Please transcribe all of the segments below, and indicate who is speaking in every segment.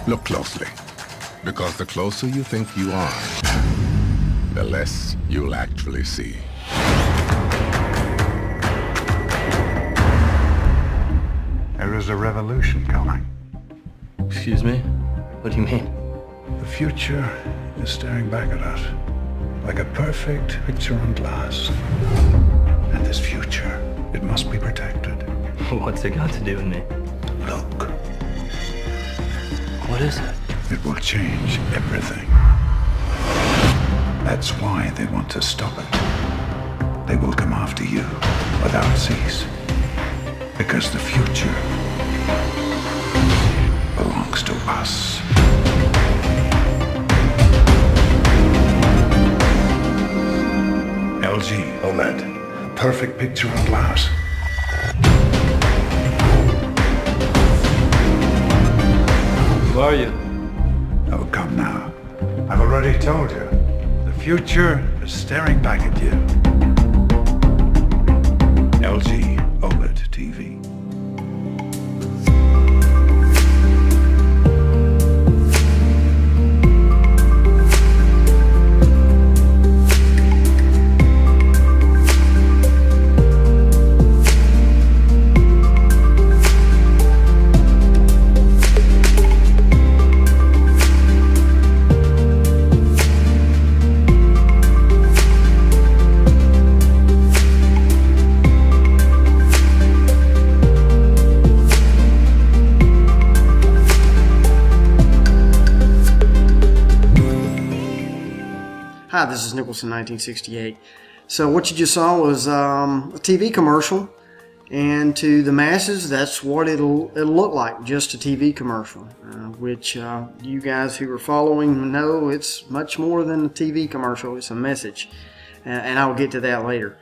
Speaker 1: Look closely, because the closer you think you are, the less you'll actually see.
Speaker 2: There is a revolution coming.
Speaker 3: Excuse me? What do you mean?
Speaker 2: The future is staring back at us like a perfect picture on glass. And this future, it must be protected.
Speaker 3: What's it got to do with me?
Speaker 2: Look,
Speaker 3: What is it?
Speaker 2: it will change everything. That's why they want to stop it. They will come after you without cease. Because the future belongs to us. LG OLED. Perfect picture on glass.
Speaker 3: Who are you?
Speaker 2: Oh, come now. I've already told you. The future is staring back at you. LG OLED TV.
Speaker 4: Hi, this is Nicholson 1968. So what you just saw was a TV commercial, and to the masses, that's what it'll look like, just a TV commercial. Which you guys who are following know it's much more than a TV commercial. It's a message, and I'll get to that later.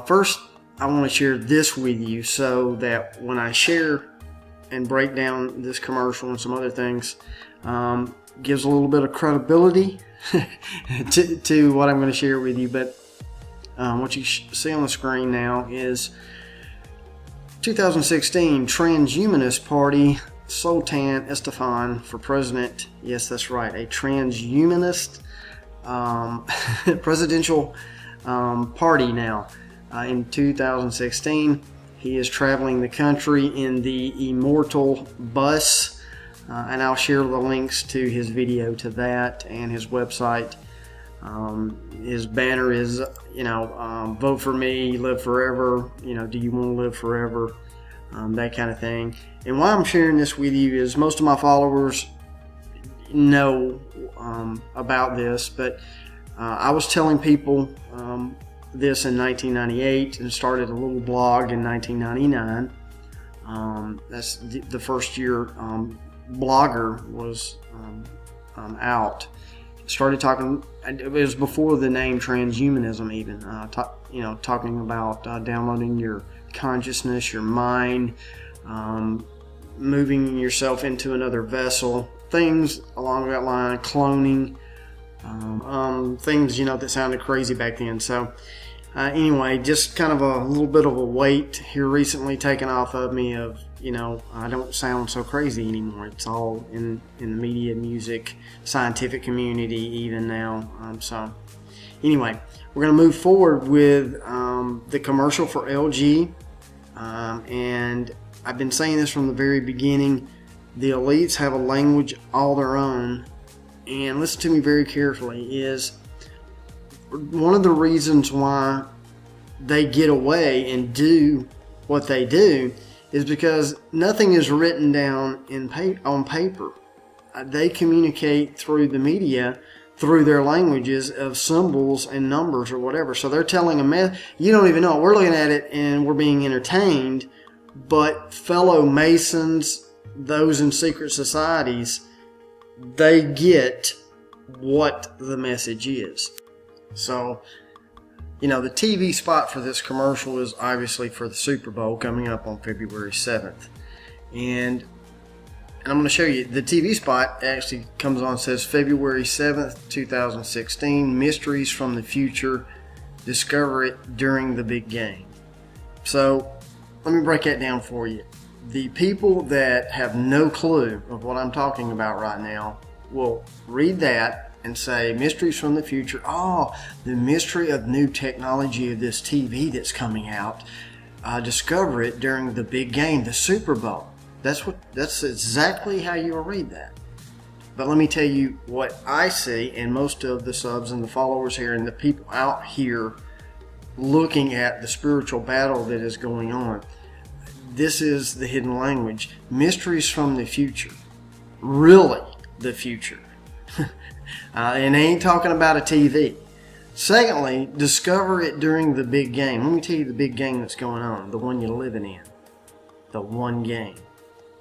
Speaker 4: First, I want to share this with you so that when I share and break down this commercial and some other things, gives a little bit of credibility to what I'm going to share with you. But what you see on the screen now is 2016 Transhumanist Party, Sultan Estefan for president. Yes, that's right, a transhumanist presidential party now. In 2016, he is traveling the country in the Immortal Bus. And I'll share the links to his video to that and his website. His banner is, vote for me, live forever. Do you want to live forever? That kind of thing. And why I'm sharing this with you is most of my followers know about this, but I was telling people this in 1998 and started a little blog in 1999. That's the first year Blogger was out. Started talking. It was before the name transhumanism even. Talking about downloading your consciousness, your mind, moving yourself into another vessel, things along that line, cloning, things that sounded crazy back then. So anyway, just kind of a little bit of a weight here recently taken off of me of. I don't sound so crazy anymore. It's all in the media, music, scientific community even now. So anyway, we're going to move forward with the commercial for LG. And I've been saying this from the very beginning. The elites have a language all their own. And listen to me very carefully, is one of the reasons why they get away and do what they do is because nothing is written down on paper. They communicate through the media, through their languages of symbols and numbers or whatever. So they're telling you don't even know. We're looking at it and we're being entertained, but fellow Masons, those in secret societies, they get what the message is. So the TV spot for this commercial is obviously for the Super Bowl coming up on February 7th. And I'm going to show you the TV spot actually comes on, says February 7th, 2016, Mysteries from the Future, discover it during the big game. So let me break that down for you. the people that have no clue of what I'm talking about right now will read that and say, mysteries from the future. Oh, the mystery of new technology of this TV that's coming out. Discover it during the big game, the Super Bowl. That's exactly how you will read that. But let me tell you what I see, and most of the subs and the followers here and the people out here looking at the spiritual battle that is going on. This is the hidden language. Mysteries from the future. Really the future. And I ain't talking about a TV. Secondly, discover it during the big game. Let me tell you the big game that's going on. The one you're living in. The one game.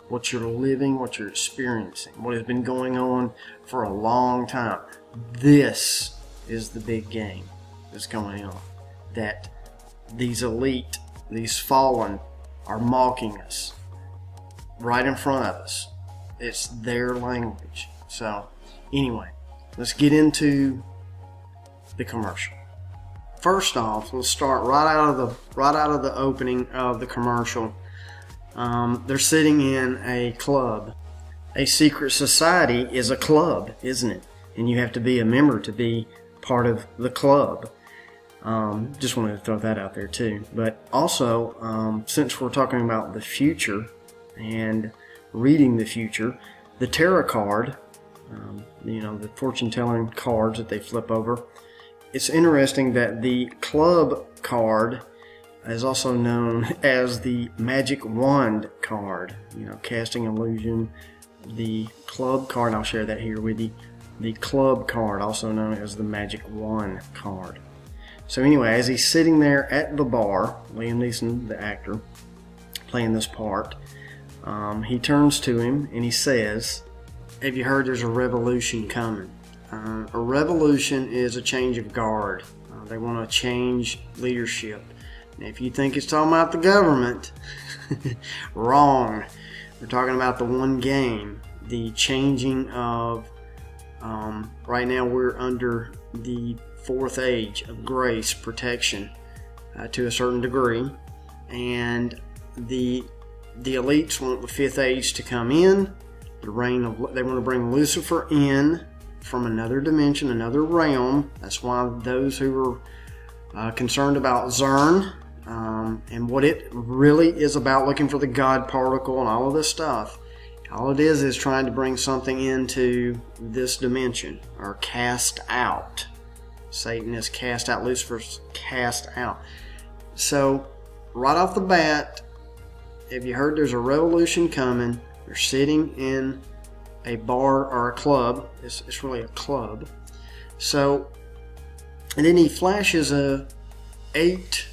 Speaker 4: What you're living, what you're experiencing. What has been going on for a long time. This is the big game that's going on. That these elite, these fallen, are mocking us right in front of us. It's their language. So, anyway, let's get into the commercial. First off, let's start right out of the opening of the commercial. They're sitting in a club. A secret society is a club, isn't it? And you have to be a member to be part of the club. Just wanted to throw that out there too. But also, since we're talking about the future and reading the future, the tarot card, the fortune-telling cards that they flip over, it's interesting that the club card is also known as the magic wand card. Casting illusion. The club card, I'll share that here with you. The club card, also known as the magic wand card. So anyway, as he's sitting there at the bar, Liam Neeson, the actor, playing this part, he turns to him and he says, have you heard there's a revolution coming? A revolution is a change of guard. They want to change leadership. Now, if you think it's talking about the government, wrong. We're talking about the one game, the changing of, right now we're under the fourth age of grace protection to a certain degree, and the elites want the fifth age to come in. They want to bring Lucifer in from another dimension, another realm. That's why those who are concerned about Zern and what it really is about, looking for the God particle and all of this stuff, all it is trying to bring something into this dimension, or cast out. Satan is cast out, Lucifer's cast out. So, right off the bat, have you heard there's a revolution coming? They're sitting in a bar or a club. It's really a club. So, and then he flashes 8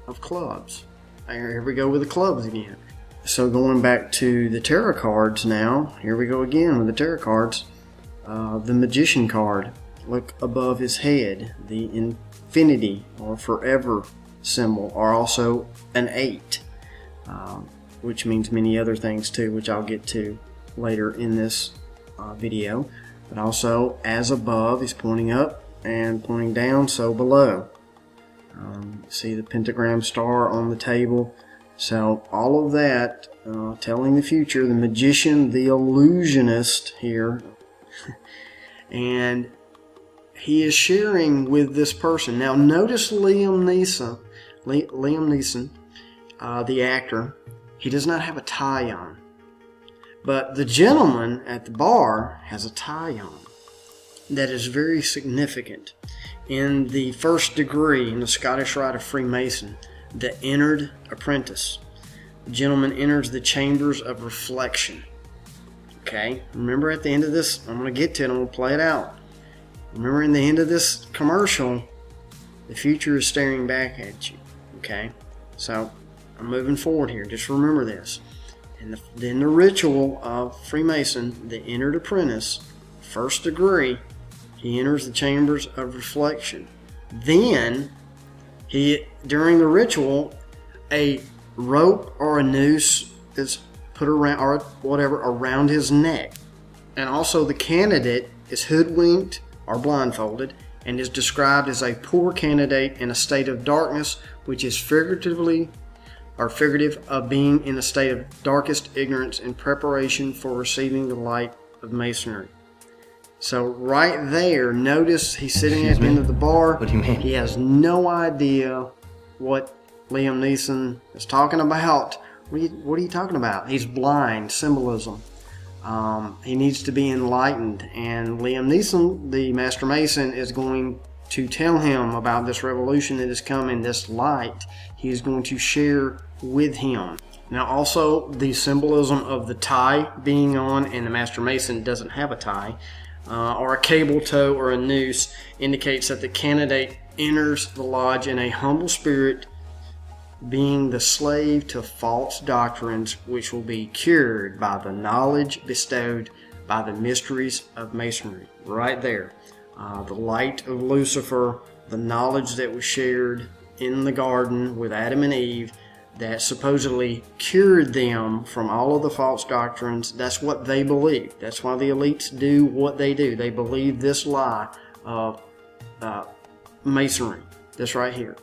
Speaker 4: of clubs. Here we go with the clubs again. So going back to the tarot cards now, here we go again with the tarot cards. The Magician card. Look above his head. The infinity or forever symbol are also an 8, which means many other things too, which I'll get to later in this video. But also, as above is pointing up and pointing down, so below. See the pentagram star on the table. So all of that telling the future. The magician, the illusionist here, and he is sharing with this person. Now notice Liam Neeson, the actor, he does not have a tie on. But the gentleman at the bar has a tie on. That is very significant. In the first degree, in the Scottish Rite of Freemason, the entered apprentice, the gentleman enters the chambers of reflection. Okay, remember at the end of this, I'm going to get to it and we'll play it out. Remember in the end of this commercial, the future is staring back at you. Okay, so I'm moving forward here. Just remember this. And then the ritual of Freemason, the entered apprentice, first degree, he enters the chambers of reflection. Then, during the ritual, a rope or a noose is put around, or whatever, around his neck. And also the candidate is hoodwinked or blindfolded and is described as a poor candidate in a state of darkness, which is figuratively or figurative of being in a state of darkest ignorance in preparation for receiving the light of masonry. So right there, notice he's sitting at the end of the bar.
Speaker 3: What do you mean?
Speaker 4: He has no idea what Liam Neeson is talking about. What are you talking about? He's blind. Symbolism. He needs to be enlightened. And Liam Neeson, the Master Mason, is going to tell him about this revolution that is coming, this light. He is going to share with him. Now also, the symbolism of the tie being on, and the Master Mason doesn't have a tie, or a cable tow or a noose, indicates that the candidate enters the lodge in a humble spirit, being the slave to false doctrines, which will be cured by the knowledge bestowed by the mysteries of masonry. Right there. The light of Lucifer, the knowledge that was shared in the garden with Adam and Eve, that supposedly cured them from all of the false doctrines. That's what they believe. That's why the elites do what they do. They believe this lie of masonry. This right here.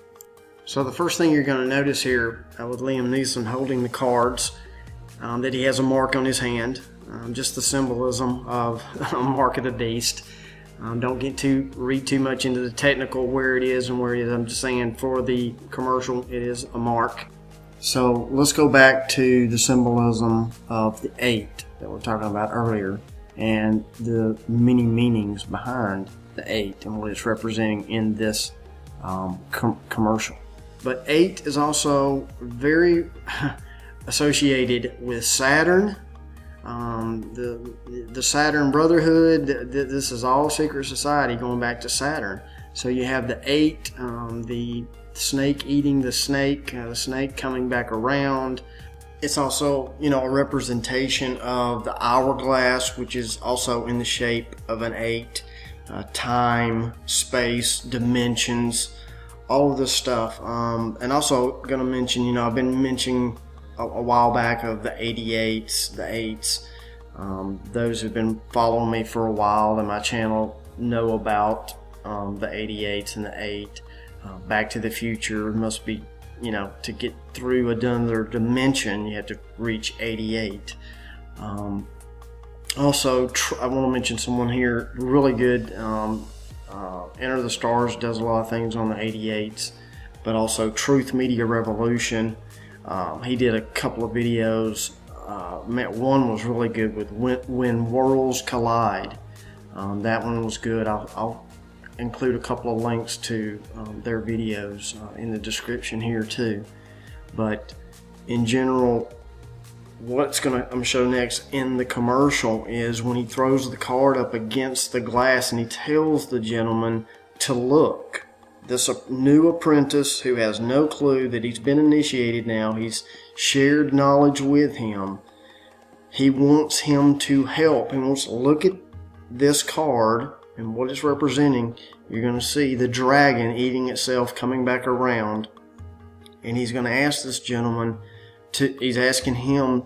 Speaker 4: So the first thing you're going to notice here with Liam Neeson holding the cards, that he has a mark on his hand. Just the symbolism of a mark of the beast. Don't read too much into the technical where it is and where it is. I'm just saying for the commercial, it is a mark. So let's go back to the symbolism of the 8 that we were talking about earlier, and the many meanings behind the 8 and what it's representing in this commercial. But 8 is also very associated with Saturn, the Saturn Brotherhood. This is all secret society going back to Saturn. So you have the 8, the snake eating the snake coming back around. It's also, a representation of the hourglass, which is also in the shape of an 8. Time, space, dimensions, all of this stuff. And also going to mention, I've been mentioning a while back of the 88s, the 8s. Those who've been following me for a while in my channel know about the 88s and the 8. Back to the Future must be, to get through another dimension, you have to reach 88. Also, I want to mention someone here really good. Enter the Stars does a lot of things on the 88s, but also Truth Media Revolution. He did a couple of videos. One was really good with When Worlds Collide. That one was good. I'll include a couple of links to their videos in the description here too. But in general, what I'm going to show next in the commercial is when he throws the card up against the glass and he tells the gentleman to look. This new apprentice who has no clue that he's been initiated now, he's shared knowledge with him. He wants him to help. He wants to look at this card and what it's representing. You're going to see the dragon eating itself coming back around. And he's going to ask this gentleman he's asking him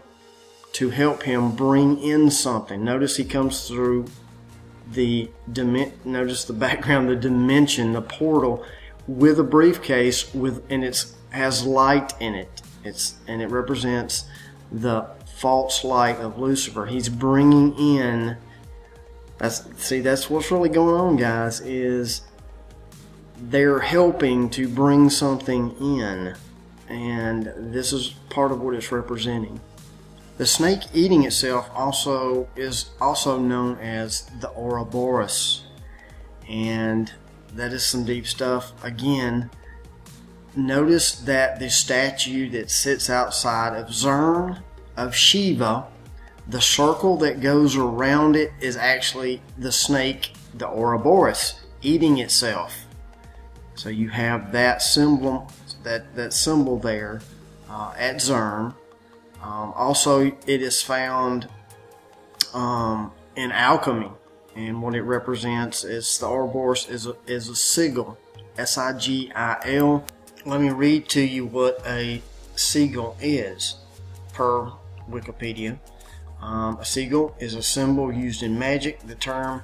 Speaker 4: to help him bring in something. Notice he comes through notice the background, the dimension, the portal, with a briefcase and it has light in it. And it represents the false light of Lucifer. He's bringing in. That's what's really going on, guys. Is they're helping to bring something in. And this is part of what it's representing. The snake eating itself is also known as the Ouroboros, and that is some deep stuff. Again, notice that the statue that sits outside of Zern, of Shiva, the circle that goes around it is actually the snake, the Ouroboros, eating itself. So you have that symbol. That symbol there at Zern. Also, it is found in alchemy, and what it represents is the Ouroboros is a sigil, S-I-G-I-L. Let me read to you what a sigil is, per Wikipedia. A sigil is a symbol used in magic. The term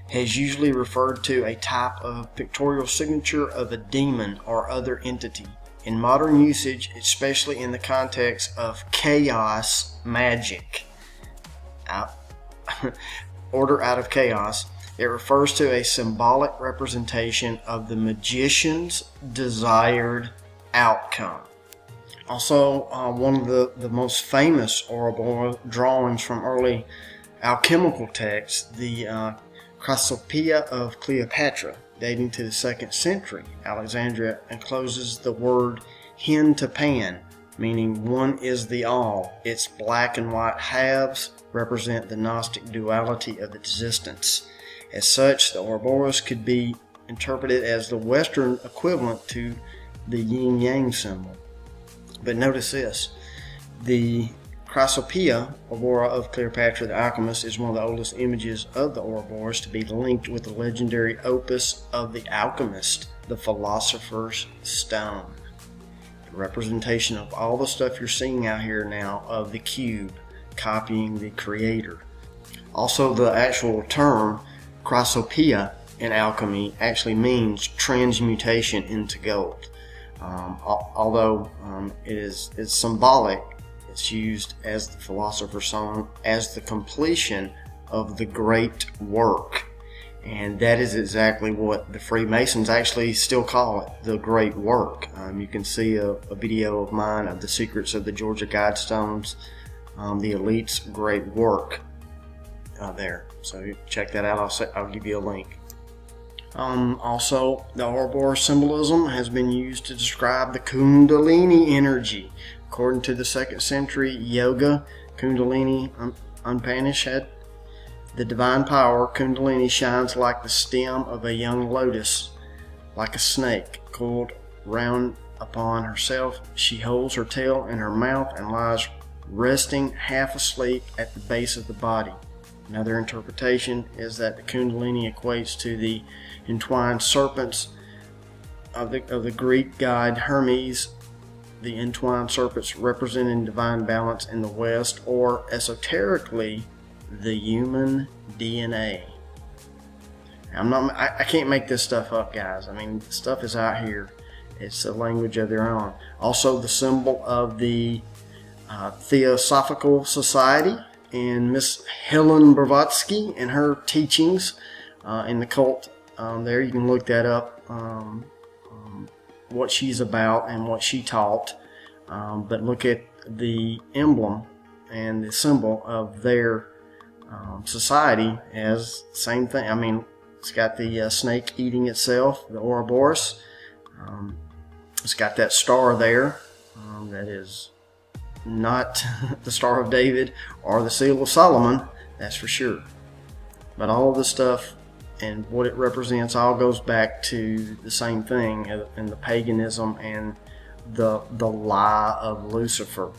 Speaker 4: has usually referred to a type of pictorial signature of a demon or other entity. in modern usage, especially in the context of chaos magic, order out of chaos. It refers to a symbolic representation of the magician's desired outcome. Also, one of the most famous Ouroboros drawings from early alchemical texts, the Chrysopoeia of Cleopatra, dating to the 2nd century Alexandria, encloses the word hin to pan, meaning one is the all. Its black and white halves represent the Gnostic duality of existence. As such, the Ouroboros could be interpreted as the Western equivalent to the yin-yang symbol. But notice this, the Chrysopoeia, Aurora of Cleopatra the Alchemist, is one of the oldest images of the Ouroboros to be linked with the legendary opus of the alchemist, the Philosopher's Stone. The representation of all the stuff you're seeing out here now of the cube, copying the creator. Also, the actual term Chrysopoeia in alchemy actually means transmutation into gold. Although it's symbolic, it's used as the Philosopher's Stone as the completion of the great work. And that is exactly what the Freemasons actually still call it, the great work. You can see a video of mine of the secrets of the Georgia Guidestones, the elite's great work there. So check that out. I'll give you a link. Also, the Ouroboros symbolism has been used to describe the Kundalini energy. According to the 2nd century yoga, Kundalini Upanishad, the divine power, Kundalini, shines like the stem of a young lotus, like a snake coiled round upon herself. She holds her tail in her mouth and lies resting half asleep at the base of the body. Another interpretation is that the Kundalini equates to the entwined serpents of the Greek god Hermes, the entwined serpents representing divine balance in the West, or esoterically, the human DNA. I can't make this stuff up, guys. I mean, stuff is out here. It's a language of their own. Also, the symbol of the Theosophical Society, and Miss Helen Blavatsky and her teachings in the cult. There you can look that up, what she's about and what she taught. But look at the emblem and the symbol of their society as the same thing. I mean, it's got the snake eating itself, the Ouroboros. It's got that star there that is not the Star of David or the Seal of Solomon, that's for sure. But all of the stuff and what it represents all goes back to the same thing in the paganism and the lie of Lucifer.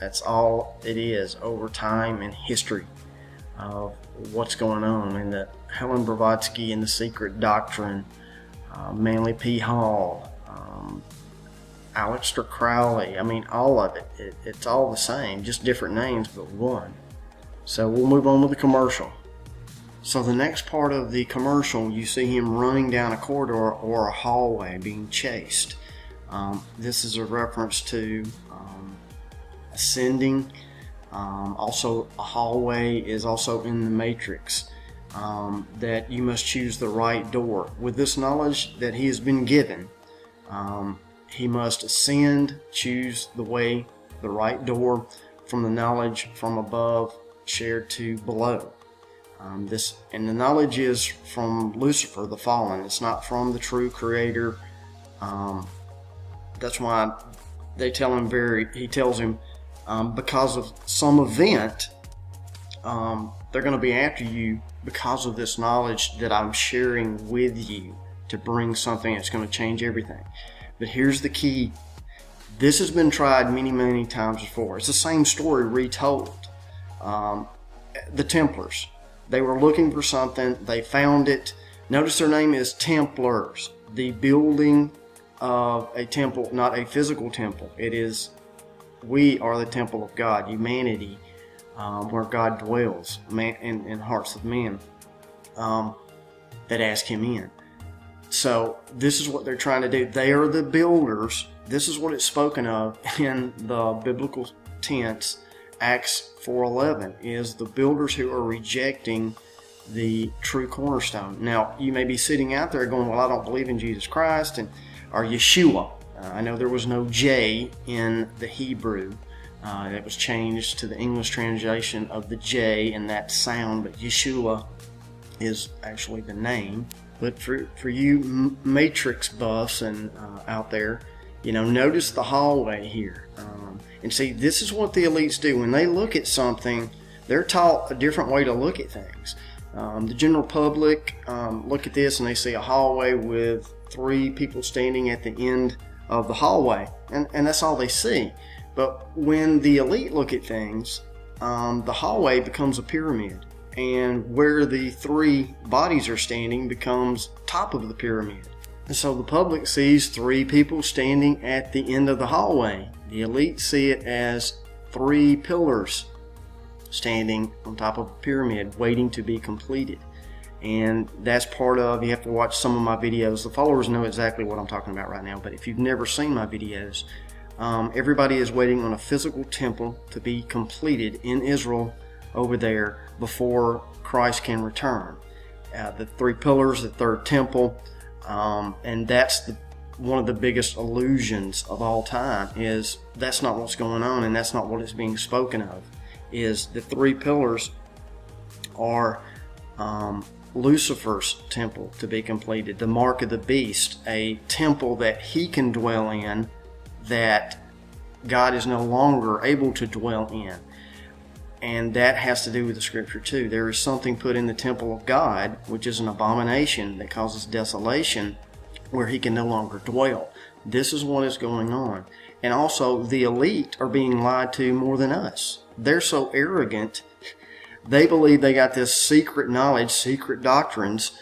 Speaker 4: That's all it is over time and history of what's going on. And the Helen Blavatsky and the Secret Doctrine, Manly P. Hall, Aleister Crowley, I mean, all of it. It's all the same, just different names, but one. So we'll move on with the commercial. So the next part of the commercial, you see him running down a corridor or a hallway being chased. This is a reference to ascending. Also, a hallway is also in the Matrix, that you must choose the right door. With this knowledge that he has been given, he must ascend, choose the way, the right door, from the knowledge from above shared to below. And the knowledge is from Lucifer, the fallen. It's not from the true creator. That's why they tell him he tells him, because of some event, they're going to be after you because of this knowledge that I'm sharing with you to bring something that's going to change everything. But here's the key. This has been tried many, many times before. It's the same story retold. The Templars. They were looking for something. They found it. Notice their name is Templars. The building of a temple, not a physical temple. It is, we are the temple of God, humanity, where God dwells in hearts of men that ask Him in. So this is what they're trying to do. They are the builders this is what it's spoken of in the biblical tense. Acts 4:11 is the builders who are rejecting the true cornerstone. Now, you may be sitting out there going, well, I don't believe in Jesus Christ or Yeshua. I know there was no J in the Hebrew. That was changed to the English translation of the J in that sound, but Yeshua is actually the name. But for you Matrix buffs and out there, notice the hallway here. And see, this is what the elites do. When they look at something, they're taught a different way to look at things. The general public look at this and they see a hallway with 3 people standing at the end of the hallway, and that's all they see. But when the elite look at things, the hallway becomes a pyramid, and where the 3 bodies are standing becomes top of the pyramid. And so the public sees 3 people standing at the end of the hallway. The elite see it as 3 pillars standing on top of a pyramid waiting to be completed. And that's part of, you have to watch some of my videos. The followers know exactly what I'm talking about right now, but if you've never seen my videos, everybody is waiting on a physical temple to be completed in Israel over there before Christ can return. The 3 pillars, the 3rd temple, and that's one of the biggest illusions of all time, is that's not what's going on, and that's not what is being spoken of. Is the 3 pillars are Lucifer's temple to be completed, the mark of the beast, a temple that he can dwell in that God is no longer able to dwell in. And that has to do with the scripture too. There is something put in the temple of God, which is an abomination that causes desolation, where he can no longer dwell. This is what is going on. And also, the elite are being lied to more than us. They're so arrogant. They believe they got this secret knowledge, secret doctrines.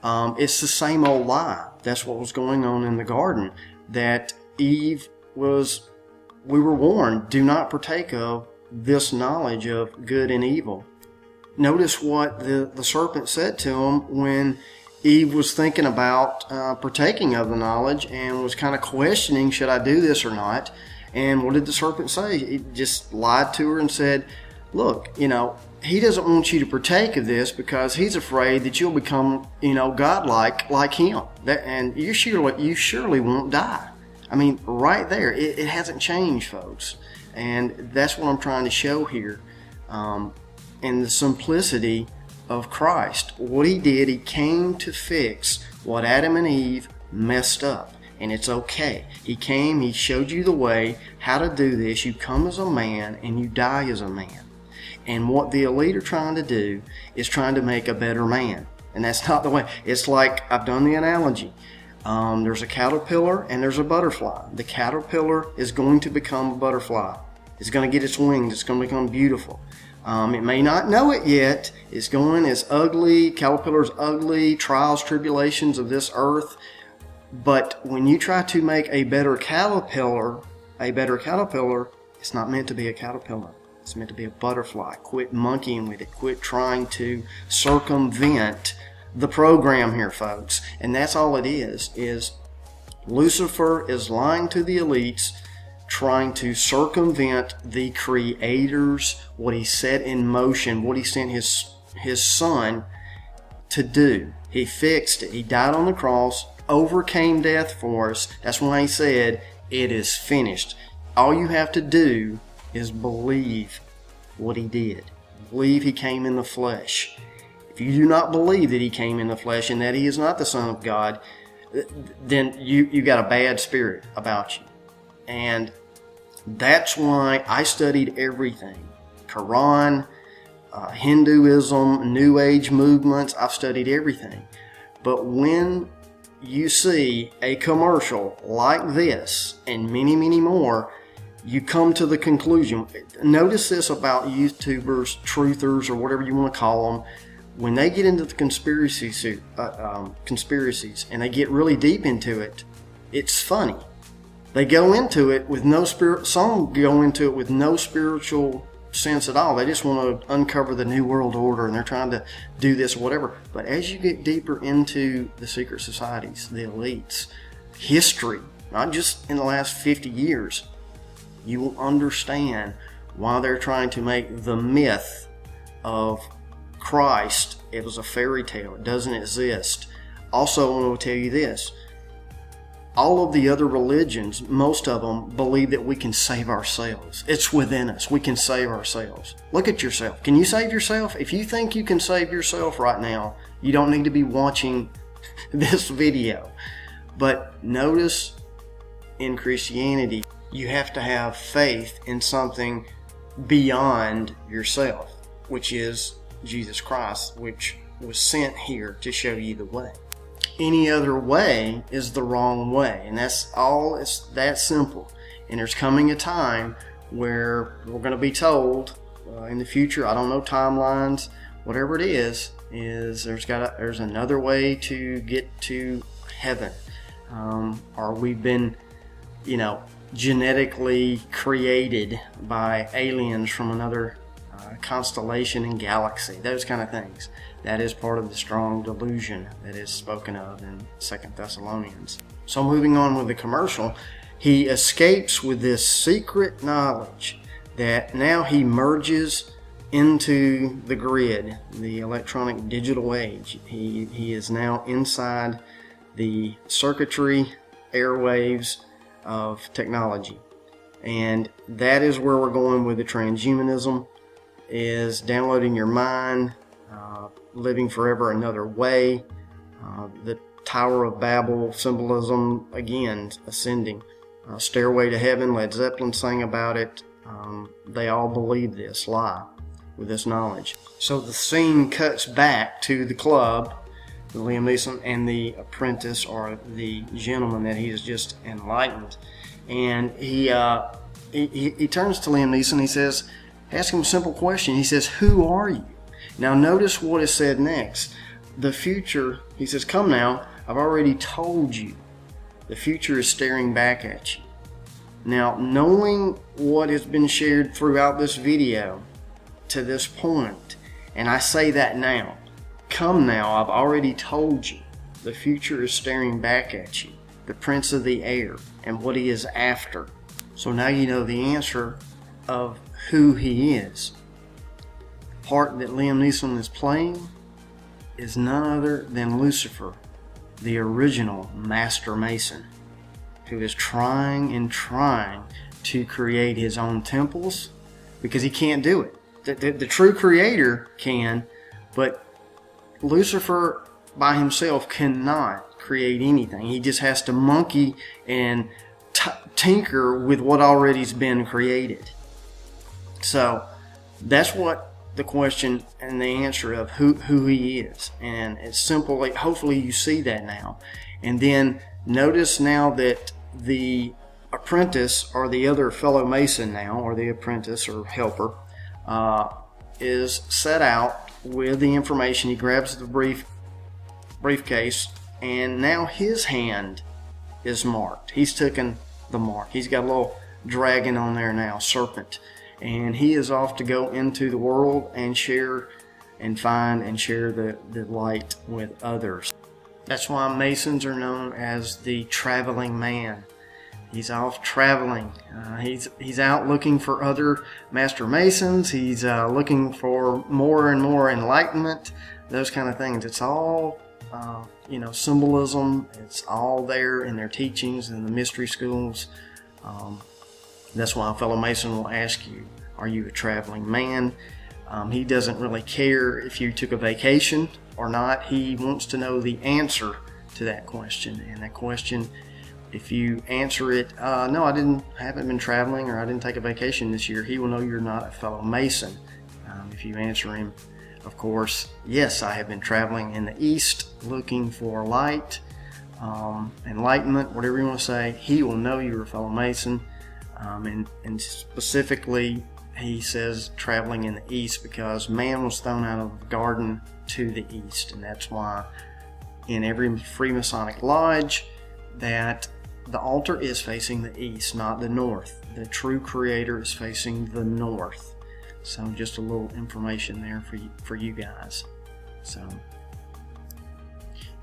Speaker 4: It's the same old lie. That's what was going on in the garden. That Eve was, we were warned, do not partake of this knowledge of good and evil. Notice what the serpent said to him when Eve was thinking about partaking of the knowledge and was kind of questioning, should I do this or not? And what did the serpent say? He just lied to her and said, look, he doesn't want you to partake of this because he's afraid that you'll become, godlike like him. And you surely won't die. I mean, right there, it hasn't changed, folks. And that's what I'm trying to show here. In the simplicity of Christ. What he did, he came to fix what Adam and Eve messed up. And it's okay. He came, he showed you the way, how to do this. You come as a man and you die as a man. And what the elite are trying to do is trying to make a better man. And that's not the way. It's like, I've done the analogy. There's a caterpillar and there's a butterfly. The caterpillar is going to become a butterfly. It's going to get its wings. It's going to become beautiful. It may not know it yet. It's ugly. Caterpillar's ugly. Trials, tribulations of this earth. But when you try to make a better caterpillar, it's not meant to be a caterpillar. It's meant to be a butterfly. Quit monkeying with it. Quit trying to circumvent the program here, folks. And that's all it is Lucifer is lying to the elites, trying to circumvent the Creator's, what he set in motion, what he sent his Son to do. He fixed it. He died on the cross, overcame death for us. That's why he said, it is finished. All you have to do is believe what he did. Believe he came in the flesh. If you do not believe that he came in the flesh and that he is not the Son of God, then you got a bad spirit about you. And that's why I studied everything. Quran, Hinduism, New Age movements, I've studied everything. But when you see a commercial like this and many, many more, you come to the conclusion. Notice this about YouTubers, truthers, or whatever you want to call them. When they get into the conspiracies and they get really deep into it, it's funny. They go into it with no spirit. Some go into it with no spiritual sense at all. They just want to uncover the New World Order and they're trying to do this or whatever. But as you get deeper into the secret societies, the elites, history, not just in the last 50 years. You will understand why they're trying to make the myth of Christ, it was a fairy tale, it doesn't exist. Also, I want to tell you this. All of the other religions, most of them believe that we can save ourselves. It's within us. We can save ourselves. Look at yourself. Can you save yourself? If you think you can save yourself right now, you don't need to be watching this video. But notice in Christianity, you have to have faith in something beyond yourself, which is Jesus Christ, which was sent here to show you the way. Any other way is the wrong way, and that's all. It's that simple. And there's coming a time where we're going to be told in the future, I don't know timelines, whatever it is there's another way to get to heaven, or we've been, genetically created by aliens from another constellation and galaxy, those kind of things. That is part of the strong delusion that is spoken of in 2 Thessalonians. So moving on with the commercial, he escapes with this secret knowledge that now he merges into the grid, the electronic digital age. He is now inside the circuitry, airwaves of technology. And that is where we're going with the transhumanism, is downloading your mind, living forever another way. The Tower of Babel symbolism, again, ascending. Stairway to Heaven, Led Zeppelin sang about it. They all believe this lie with this knowledge. So the scene cuts back to the club, Liam Neeson and the apprentice, or the gentleman that he has just enlightened. And he turns to Liam Neeson. He says, ask him a simple question. He says, who are you? Now notice what is said next. The future, he says, come now, I've already told you. The future is staring back at you. Now, knowing what has been shared throughout this video to this point, and I say that now, come now, I've already told you. The future is staring back at you. The Prince of the Air and what he is after. So now you know the answer of who he is. The part that Liam Neeson is playing is none other than Lucifer, the original Master Mason, who is trying and trying to create his own temples because he can't do it. The true creator can, but Lucifer by himself cannot create anything. He just has to monkey and tinker with what already's been created. So that's what the question and the answer of who he is. And it's simple. Hopefully you see that now. And then notice now that the apprentice, or the other fellow Mason now, or the apprentice or helper, is set out with the information. He grabs the briefcase, and now his hand is marked. He's taken the mark. He's got a little dragon on there now, serpent. And he is off to go into the world and share and find and share the light with others. That's why Masons are known as the traveling man. He's off traveling. He's out looking for other Master Masons. He's looking for more and more enlightenment, those kind of things. It's all, symbolism. It's all there in their teachings in the mystery schools. That's why a fellow Mason will ask you, are you a traveling man? He doesn't really care if you took a vacation or not. He wants to know the answer to that question. And that question, if you answer it, no, I haven't been traveling, or I didn't take a vacation this year, he will know you're not a fellow Mason. If you answer him, of course, yes, I have been traveling in the East looking for light, enlightenment, whatever you want to say, he will know you're a fellow Mason. And specifically, he says traveling in the East because man was thrown out of the garden to the East. And that's why in every Freemasonic lodge that the altar is facing the East, not the North. The true creator is facing the North. So just a little information there for you guys. So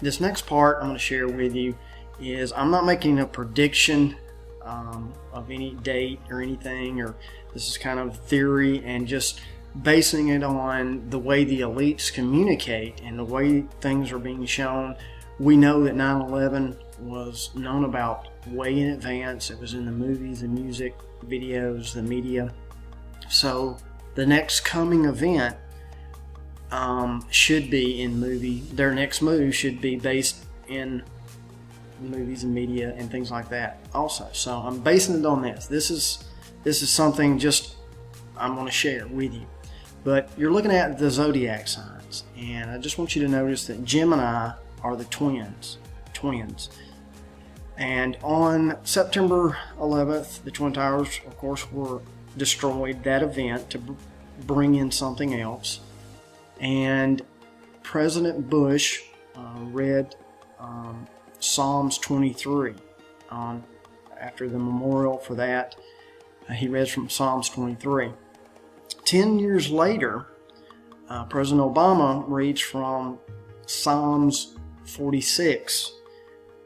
Speaker 4: this next part I'm going to share with you is I'm not making a prediction of any date or anything, or this is kind of theory and just basing it on the way the elites communicate and the way things are being shown. We know that 9/11 was known about way in advance. It was in the movies, the music, videos, the media. So the next coming event should be in movie. Their next move should be based in movies and media and things like that also. So I'm basing it on this. This is something just I'm going to share with you. But you're looking at the zodiac signs, and I just want you to notice that Gemini are the twins. And on September 11th, the Twin Towers, of course, were destroyed, that event, to bring in something else. And President Bush read Psalms 23 after the memorial for that. He read from Psalms 23. 10 years later, President Obama reads from Psalms 46.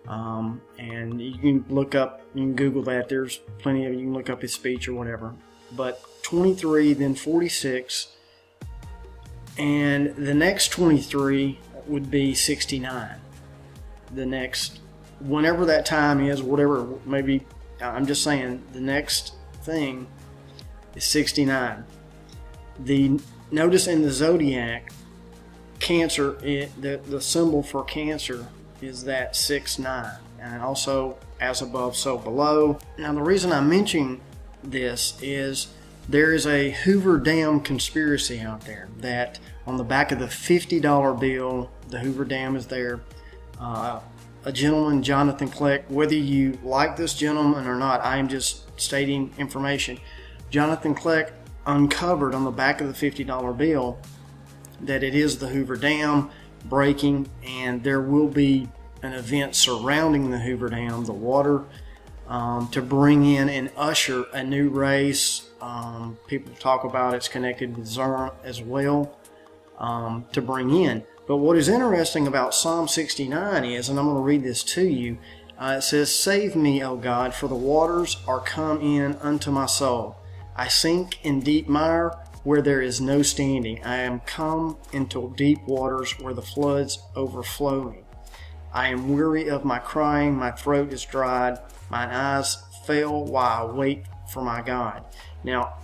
Speaker 4: And you can look up, you can Google that. There's plenty of, you can look up his speech or whatever. But 23, then 46. And the next 23 would be 69. The next, whenever that time is, whatever, maybe, I'm just saying, the next thing is 69. Notice in the zodiac, Cancer, the symbol for Cancer is that 6-9, and also as above, so below. Now, the reason I'm mentioning this is there is a Hoover Dam conspiracy out there that on the back of the $50 bill, the Hoover Dam is there. A gentleman, Jonathan Kleck, whether you like this gentleman or not, I am just stating information. Jonathan Kleck uncovered on the back of the $50 bill that it is the Hoover Dam breaking, and there will be an event surrounding the Hoover Dam, the water, to bring in and usher a new race. People talk about it's connected with Zern as well, to bring in. But what is interesting about Psalm 69 is, and I'm going to read this to you, it says, "Save me, O God, for the waters are come in unto my soul. I sink in deep mire where there is no standing. I am come into deep waters where the floods overflow me. I am weary of my crying, my throat is dried, mine eyes fail while I wait for my God." Now,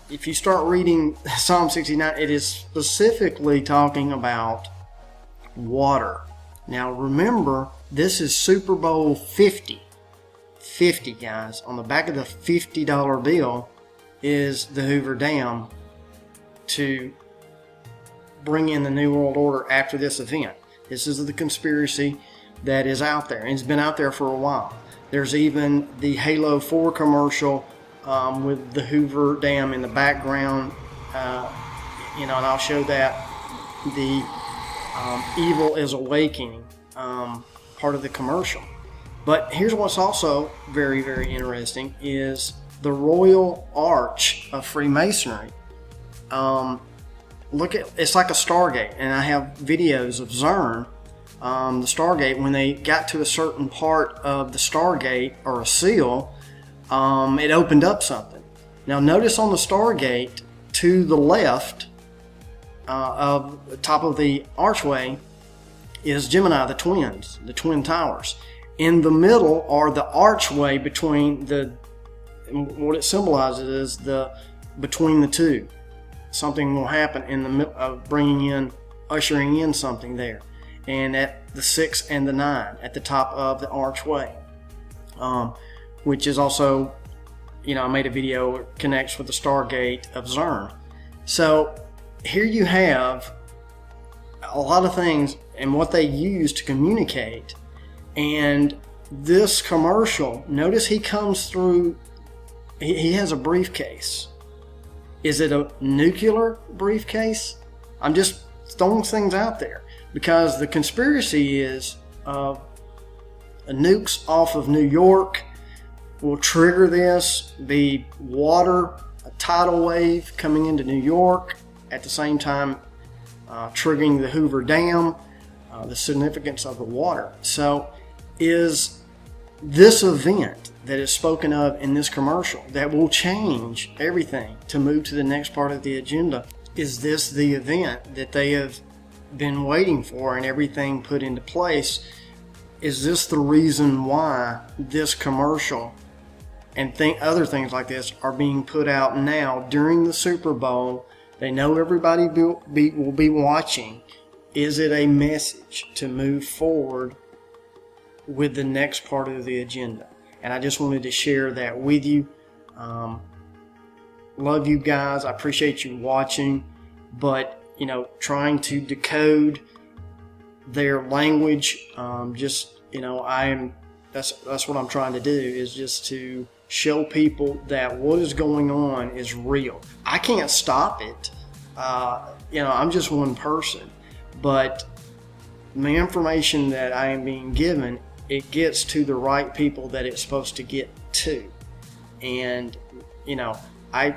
Speaker 4: if you start reading Psalm 69, it is specifically talking about water. Now remember, this is Super Bowl 50. 50, guys. On the back of the $50 bill is the Hoover Dam to bring in the New World Order after this event. This is the conspiracy that is out there, and it's been out there for a while. There's even the Halo 4 commercial with the Hoover Dam in the background, and I'll show that. The Evil is Awakening part of the commercial. But here's what's also very, very interesting is the Royal Arch of Freemasonry. Look at, it's like a Stargate, and I have videos of Zern, the Stargate, when they got to a certain part of the Stargate or a seal, it opened up something. Now notice on the Stargate to the left of the top of the archway is Gemini, the twins, the Twin Towers. In the middle are the archway between what it symbolizes is between the two. Something will happen in the middle of ushering in something there. And at the 6 and the 9 at the top of the archway, which is also, I made a video that connects with the Stargate of Zern. So here you have a lot of things and what they use to communicate. And this commercial, notice he comes through, he has a briefcase. Is it a nuclear briefcase? I'm just throwing things out there because the conspiracy is nukes off of New York will trigger this, be water, a tidal wave coming into New York, at the same time triggering the Hoover Dam, the significance of the water. So is this event that is spoken of in this commercial that will change everything to move to the next part of the agenda, is this the event that they have been waiting for and everything put into place? Is this the reason why this commercial and other things like this are being put out now during the Super Bowl? They know everybody will be watching. Is it a message to move forward with the next part of the agenda? And I just wanted to share that with you. Love you guys. I appreciate you watching. But, trying to decode their language, that's what I'm trying to do, is just to show people that what is going on is real. I can't stop it. I'm just one person. But the information that I am being given, it gets to the right people that it's supposed to get to. And, I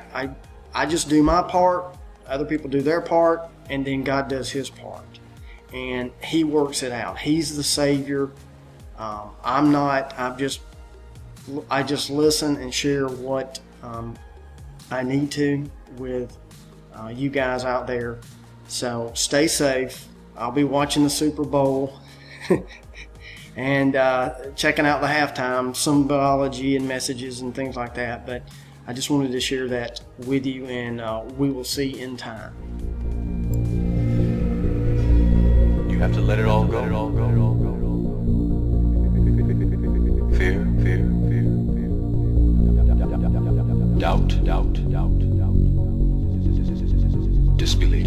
Speaker 4: just do my part, other people do their part, and then God does his part. And he works it out. He's the Savior. I'm not. I just listen and share what I need to with you guys out there. So stay safe. I'll be watching the Super Bowl and checking out the halftime, some biology and messages and things like that. But I just wanted to share that with you, and we will see in time.
Speaker 5: You have to let it all go. Fear. Doubt. Disbelief.